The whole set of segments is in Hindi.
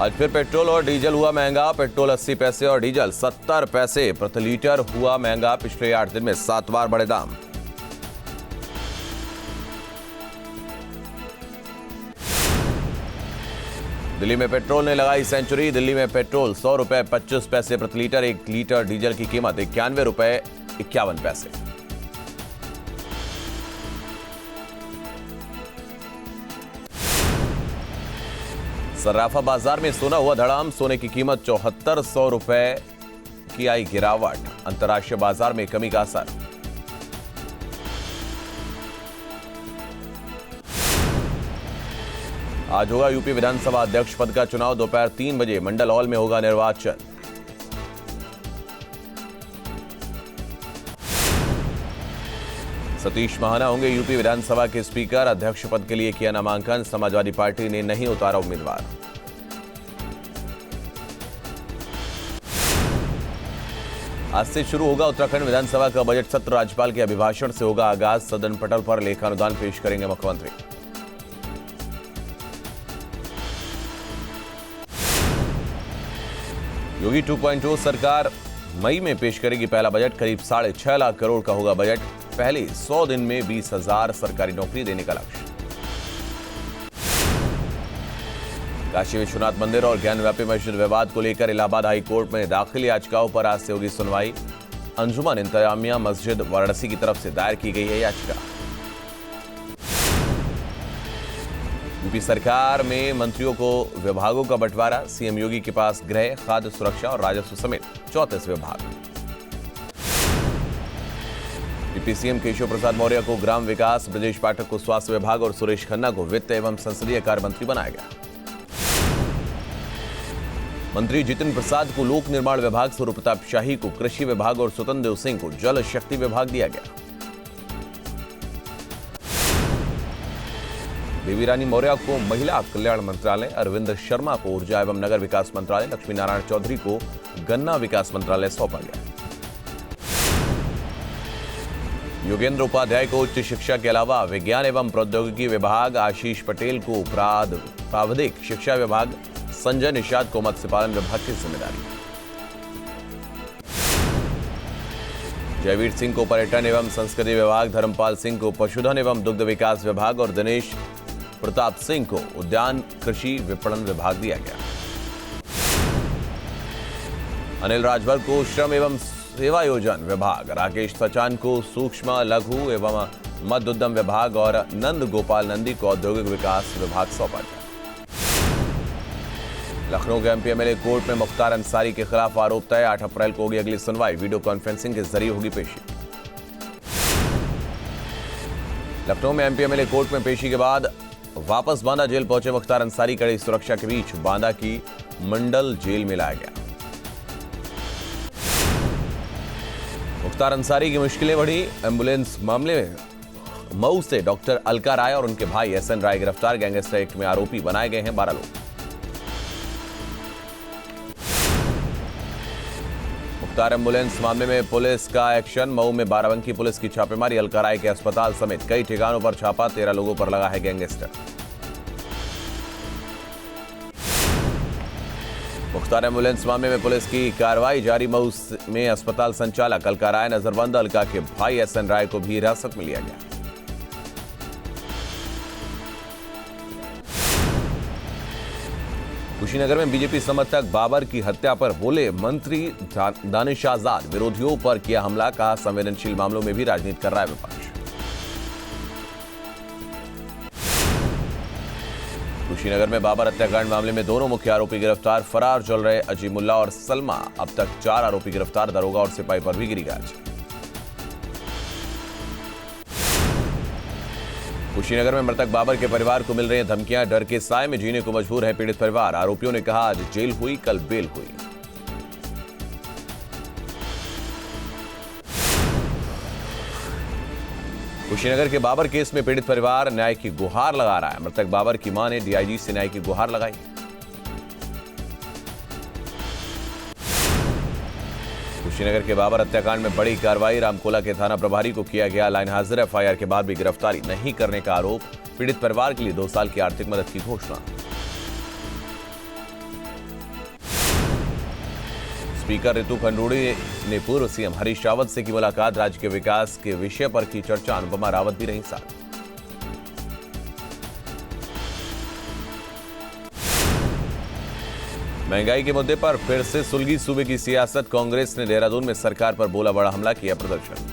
आज फिर पेट्रोल और डीजल हुआ महंगा। पेट्रोल 80 पैसे और डीजल 70 पैसे प्रति लीटर हुआ महंगा। पिछले 8 दिन में 7 बार बढ़े दाम। दिल्ली में पेट्रोल ने लगाई सेंचुरी। दिल्ली में पेट्रोल 100 रुपए 25 पैसे प्रति लीटर। 1 लीटर डीजल की कीमत 91 रुपए 51 पैसे। सर्राफा बाजार में सोना हुआ धड़ाम। सोने की कीमत 7400 रुपए की आई गिरावट। अंतर्राष्ट्रीय बाजार में कमी का असर। आज होगा यूपी विधानसभा अध्यक्ष पद का चुनाव। दोपहर 3 बजे मंडल हॉल में होगा निर्वाचन। सतीश महाना होंगे यूपी विधानसभा के स्पीकर। अध्यक्ष पद के लिए किया नामांकन। समाजवादी पार्टी ने नहीं उतारा उम्मीदवार। आज से शुरू होगा उत्तराखंड विधानसभा का बजट सत्र। राज्यपाल के अभिभाषण से होगा आगाज। सदन पटल पर लेखानुदान पेश करेंगे मुख्यमंत्री। योगी 2.0 सरकार मई में पेश करेगी पहला बजट। करीब 6.5 लाख करोड़ का होगा बजट। पहले 100 दिन में 20,000 सरकारी नौकरी देने का लक्ष्य। काशी विश्वनाथ मंदिर और ज्ञानव्यापी मस्जिद विवाद को लेकर इलाहाबाद हाई कोर्ट में दाखिल याचिकाओं पर आज से होगी सुनवाई। अंजुमन इंतजामिया मस्जिद वाराणसी की तरफ से दायर की गई है याचिका। यूपी सरकार में मंत्रियों को विभागों का बंटवारा। सीएम योगी के पास गृह, खाद्य सुरक्षा और राजस्व समेत 34 विभाग। डिप्टी सीएम केशव प्रसाद मौर्य को ग्राम विकास, ब्रजेश पाठक को स्वास्थ्य विभाग और सुरेश खन्ना को वित्त एवं संसदीय कार्य मंत्री बनाया गया। मंत्री जितिन प्रसाद को लोक निर्माण विभाग, सूर्य प्रताप शाही को कृषि विभाग और स्वतंत्र देव सिंह को जल शक्ति विभाग दिया गया। देवी रानी मौर्य को महिला कल्याण मंत्रालय, अरविंद शर्मा को ऊर्जा एवं नगर विकास मंत्रालय, लक्ष्मी नारायण चौधरी को गन्ना विकास मंत्रालय सौंपा गया। योगेंद्र उपाध्याय को उच्च शिक्षा के अलावा विज्ञान एवं प्रौद्योगिकी विभाग, आशीष पटेल को प्रावधिक शिक्षा विभाग, संजय निषाद को मत्स्य पालन विभाग की जिम्मेदारी। जयवीर सिंह को पर्यटन एवं संस्कृति विभाग, धर्मपाल सिंह को पशुधन एवं दुग्ध विकास विभाग और दिनेश प्रताप सिंह को उद्यान कृषि विपणन विभाग दिया गया। अनिल राजभर को श्रम एवं सेवा योजन विभाग, राकेश सचान को सूक्ष्म लघु एवं मध्य उद्यम विभाग और नंद गोपाल नंदी को औद्योगिक विकास विभाग सौंपा गया। लखनऊ के एमपी एमएलए कोर्ट में मुख्तार अंसारी के खिलाफ आरोप तय। 8 अप्रैल को होगी अगली सुनवाई। वीडियो कॉन्फ्रेंसिंग के जरिए होगी पेशी। लखनऊ में एमपी एमएलए कोर्ट में पेशी के बाद वापस बांदा जेल पहुंचे मुख्तार अंसारी कड़ी सुरक्षा के बीच बांदा की मंडल जेल में लाया गया। मुख्तार अंसारी की मुश्किलें बढ़ी। एम्बुलेंस मामले में मऊ से डॉक्टर अलका राय और उनके भाई एसएन राय गिरफ्तार। गैंगस्टर एक्ट में आरोपी बनाए गए हैं 12 लोग। मुख्तार एम्बुलेंस मामले में पुलिस का एक्शन। मऊ में बाराबंकी पुलिस की छापेमारी। अलका राय के अस्पताल समेत कई ठिकानों पर छापा। 13 लोगों पर लगा है गैंगस्टर। मुख्तार एम्बुलेंस मामले में पुलिस की कार्रवाई जारी। मऊ में अस्पताल संचालक अलका राय नजरबंद। अलका के भाई एसएन राय को भी हिरासत में लिया गया। कुशीनगर में बीजेपी समर्थक बाबर की हत्या पर बोले मंत्री दानिश आजाद। विरोधियों पर किया हमला, कहा संवेदनशील मामलों में भी राजनीति कर रहा है विपक्ष। कुशीनगर में बाबर हत्याकांड मामले में दोनों मुख्य आरोपी गिरफ्तार। फरार चल रहे अजीमुल्ला और सलमा। अब तक 4 आरोपी गिरफ्तार। दरोगा और सिपाही पर भी गिरी गाज। कुशीनगर में मृतक बाबर के परिवार को मिल रही हैं धमकियां। डर के साए में जीने को मजबूर है पीड़ित परिवार। आरोपियों ने कहा आज जेल हुई, कल बेल हुई। कुशीनगर के बाबर केस में पीड़ित परिवार न्याय की गुहार लगा रहा है। मृतक बाबर की मां ने डीआईजी से न्याय की गुहार लगाई। कुशीनगर के बाबर हत्याकांड में बड़ी कार्रवाई। रामकोला के थाना प्रभारी को किया गया लाइन हाजिर। एफआईआर के बाद भी गिरफ्तारी नहीं करने का आरोप। पीड़ित परिवार के लिए 2 साल की आर्थिक मदद की घोषणा। स्पीकर ऋतु खंडूड़ी ने पूर्व सीएम हरीश रावत से की मुलाकात, राज्य के विकास के विषय पर की चर्चा, अनुपमा रावत भी रही साथ। महंगाई के मुद्दे पर फिर से सुलगी सूबे की सियासत, कांग्रेस ने देहरादून में सरकार पर बोला बड़ा हमला, किया प्रदर्शन।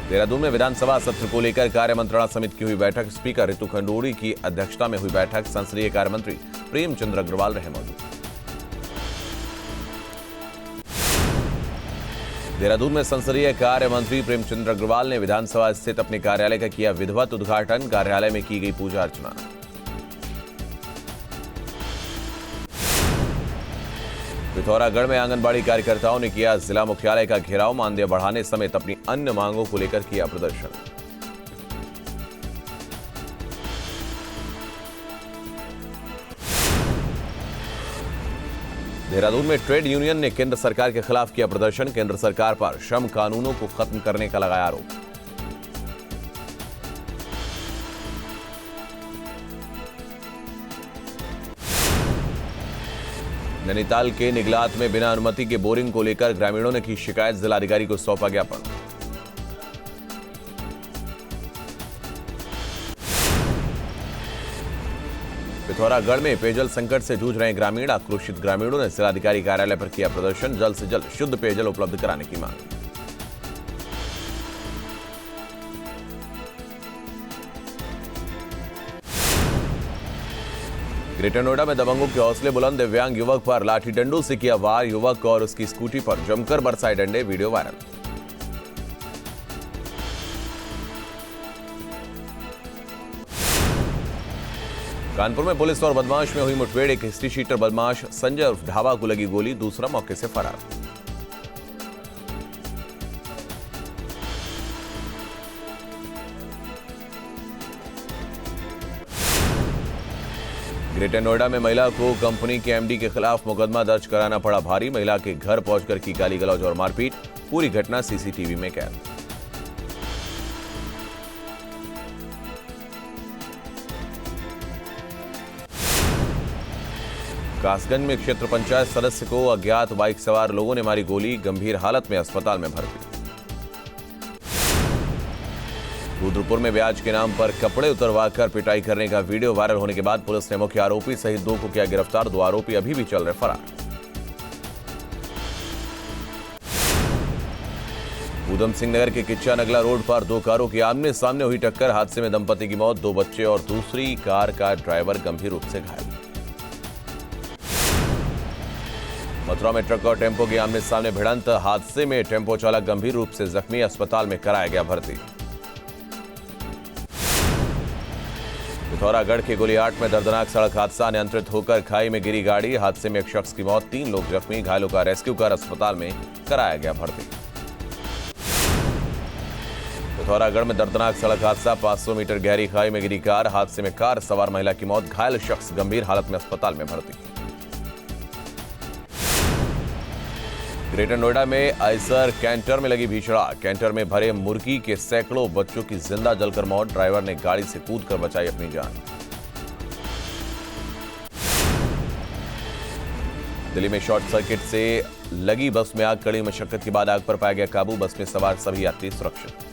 देहरादून में विधानसभा सत्र को लेकर कार्य मंत्रणा समिति की हुई बैठक, स्पीकर ऋतु खंडूड़ी की अध्यक्षता में हुई बैठक, संसदीय कार्य मंत्री प्रेमचंद अग्रवाल रहे मौजूद। देहरादून में संसदीय कार्य मंत्री प्रेमचंद अग्रवाल ने विधानसभा स्थित अपने कार्यालय का किया विधिवत उद्घाटन, कार्यालय में की गई पूजा अर्चना। पिथौरागढ़ में आंगनबाड़ी कार्यकर्ताओं ने किया जिला मुख्यालय का घेराव, मानदेय बढ़ाने समेत अपनी अन्य मांगों को लेकर किया प्रदर्शन। देहरादून में ट्रेड यूनियन ने केंद्र सरकार के खिलाफ किया प्रदर्शन, केंद्र सरकार पर श्रम कानूनों को खत्म करने का लगाया आरोप। नैनीताल के निगलात में बिना अनुमति के बोरिंग को लेकर ग्रामीणों ने की शिकायत, जिलाधिकारी को सौंपा ज्ञापन। पिथौरागढ़ में पेयजल संकट से जूझ रहे ग्रामीण, आक्रोशित ग्रामीणों ने जिलाधिकारी कार्यालय पर किया प्रदर्शन, जल्द से जल्द शुद्ध पेयजल उपलब्ध कराने की मांग। ग्रेटर नोएडा में दबंगों के हौसले बुलंद, दिव्यांग युवक पर लाठी डंडों से किया वार, युवक और उसकी स्कूटी पर जमकर बरसाए डंडे, वीडियो वायरल। कानपुर में पुलिस और बदमाश में हुई मुठभेड़, एक हिस्ट्री शीटर बदमाश संजय उर्फ ढाबा को लगी गोली, दूसरा मौके से फरार। ग्रेटर नोएडा में महिला को कंपनी के एमडी के खिलाफ मुकदमा दर्ज कराना पड़ा भारी, महिला के घर पहुंचकर की गाली गलौज और मारपीट, पूरी घटना सीसीटीवी में कैद। कासगंज में क्षेत्र पंचायत सदस्य को अज्ञात बाइक सवार लोगों ने मारी गोली, गंभीर हालत में अस्पताल में भर्ती। रुद्रपुर में ब्याज के नाम पर कपड़े उतरवाकर पिटाई करने का वीडियो वायरल होने के बाद पुलिस ने मुख्य आरोपी सहित 2 को किया गिरफ्तार, 2 आरोपी अभी भी चल रहे फरार। ऊधम सिंह नगर के किच्चा नगला रोड पर 2 कारों की आमने सामने हुई टक्कर, हादसे में दंपति की मौत, 2 बच्चे और दूसरी कार का ड्राइवर गंभीर रूप से घायल। मथुरा में ट्रक और टेम्पो की आमने सामने भिड़ंत, हादसे में टेम्पो चालक गंभीर रूप से जख्मी, अस्पताल में कराया गया भर्ती। पिथौरागढ़ के गोलीहाट में दर्दनाक सड़क हादसा, नियंत्रित होकर खाई में गिरी गाड़ी, हादसे में एक शख्स की मौत, 3 लोग जख्मी, घायलों का रेस्क्यू कर अस्पताल में कराया गया भर्ती। पिथौरागढ़ में दर्दनाक सड़क हादसा, 500 मीटर गहरी खाई में गिरी कार, हादसे में कार सवार महिला की मौत, घायल शख्स गंभीर हालत में अस्पताल में भर्ती। ग्रेटर नोएडा में आइसर कैंटर में लगी भीषण आग, कैंटर में भरे मुर्गी के सैकड़ों बच्चों की जिंदा जलकर मौत, ड्राइवर ने गाड़ी से कूदकर बचाई अपनी जान। दिल्ली में शॉर्ट सर्किट से लगी बस में आग, कड़ी मशक्कत के बाद आग पर पाया गया काबू, बस में सवार सभी यात्री सुरक्षित।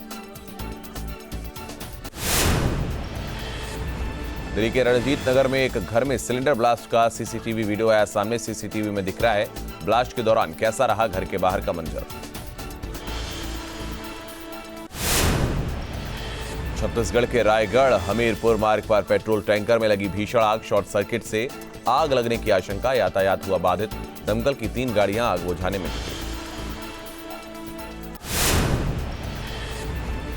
दिल्ली के रणजीत नगर में एक घर में सिलेंडर ब्लास्ट का सीसीटीवी वीडियो आया सामने, सीसीटीवी में दिख रहा है ब्लास्ट के दौरान कैसा रहा घर के बाहर का मंजर। छत्तीसगढ़ के रायगढ़ हमीरपुर मार्ग पर पेट्रोल टैंकर में लगी भीषण आग, शॉर्ट सर्किट से आग लगने की आशंका, यातायात हुआ बाधित, दमकल की 3 गाड़ियां आग बुझाने में जुटी।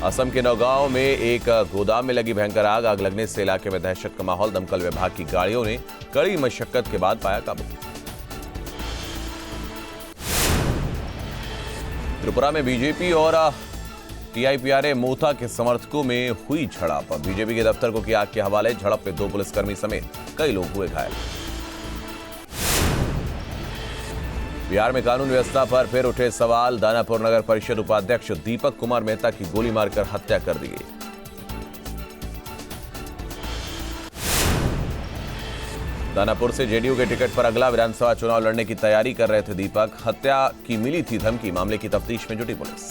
असम के नौगांव में एक गोदाम में लगी भयंकर आग, आग लगने से इलाके में दहशत का माहौल, दमकल विभाग की गाड़ियों ने कड़ी मशक्कत के बाद पाया काबू। त्रिपुरा में बीजेपी और टीआईपीआरए मोथा के समर्थकों में हुई झड़प, बीजेपी के दफ्तर को किया आग के हवाले, झड़प में 2 पुलिसकर्मी समेत कई लोग हुए घायल। बिहार में कानून व्यवस्था पर फिर उठे सवाल, दानापुर नगर परिषद उपाध्यक्ष दीपक कुमार मेहता की गोली मारकर हत्या कर दी गई। दानापुर से जेडीयू के टिकट पर अगला विधानसभा चुनाव लड़ने की तैयारी कर रहे थे दीपक। हत्या की मिली थी धमकी, मामले की तफ्तीश में जुटी पुलिस।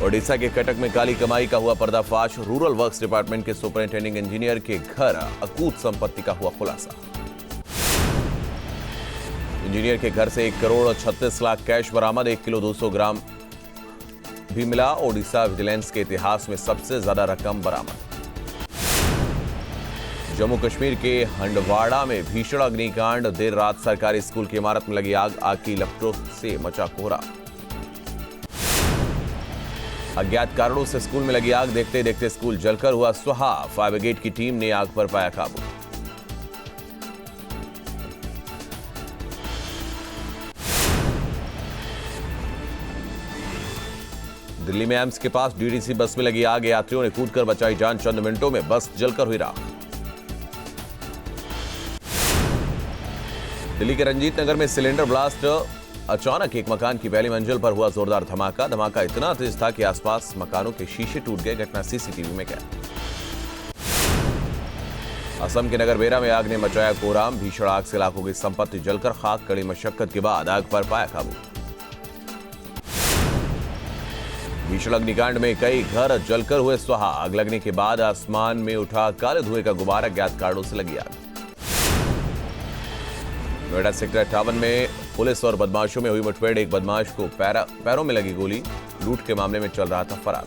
ओडिशा के कटक में काली कमाई का हुआ पर्दाफाश। रूरल वर्क्स डिपार्टमेंट के सुपरिंटेंडिंग इंजीनियर के घर अकूत संपत्ति का हुआ खुलासा। इंजीनियर के घर से 1 करोड़ 36 लाख कैश बरामद, 1 किलो 200 ग्राम भी मिला। ओडिशा विजिलेंस के इतिहास में सबसे ज्यादा रकम बरामद। जम्मू कश्मीर के हंडवाड़ा में भीषण अग्निकांड। देर रात सरकारी स्कूल की इमारत में लगी आग की लपटों से मचा कोहरा। अज्ञात कारणों से स्कूल में लगी आग, देखते देखते स्कूल जलकर हुआ स्वाहा। फायर ब्रिगेड की टीम ने आग पर पाया काबू। दिल्ली में एम्स के पास डीडीसी बस में लगी आग, यात्रियों ने कूदकर बचाई जान। चंद मिनटों में बस जलकर हुई राख। दिल्ली के रंजीत नगर में सिलेंडर ब्लास्ट। अचानक एक मकान की पहली मंजिल पर हुआ जोरदार धमाका। धमाका इतना तेज था कि आसपास मकानों के शीशे टूट गए। घटना सीसीटीवी में कैद। असम के नगर बेरा में आग ने मचाया कोहराम। भीषण आग से लाखों की संपत्ति जलकर खाक। कड़ी मशक्कत के बाद आग पर पाया काबू। भीषण अग्निकांड में कई घर जलकर हुए स्वाहा। आग लगने के बाद आसमान में उठा काले धुएं का गुब्बारा। अज्ञात कारणों से लगी आग। नोएडा सेक्टर 58 में पुलिस और बदमाशों में हुई मुठभेड़। एक बदमाश को पैरों में लगी गोली। लूट के मामले में चल रहा था फरार।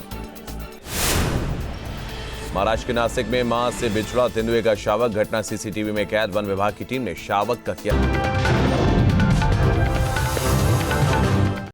महाराष्ट्र के नासिक में मां से बिछड़ा तेंदुए का शावक। घटना सीसीटीवी में कैद। वन विभाग की टीम ने शावक का किया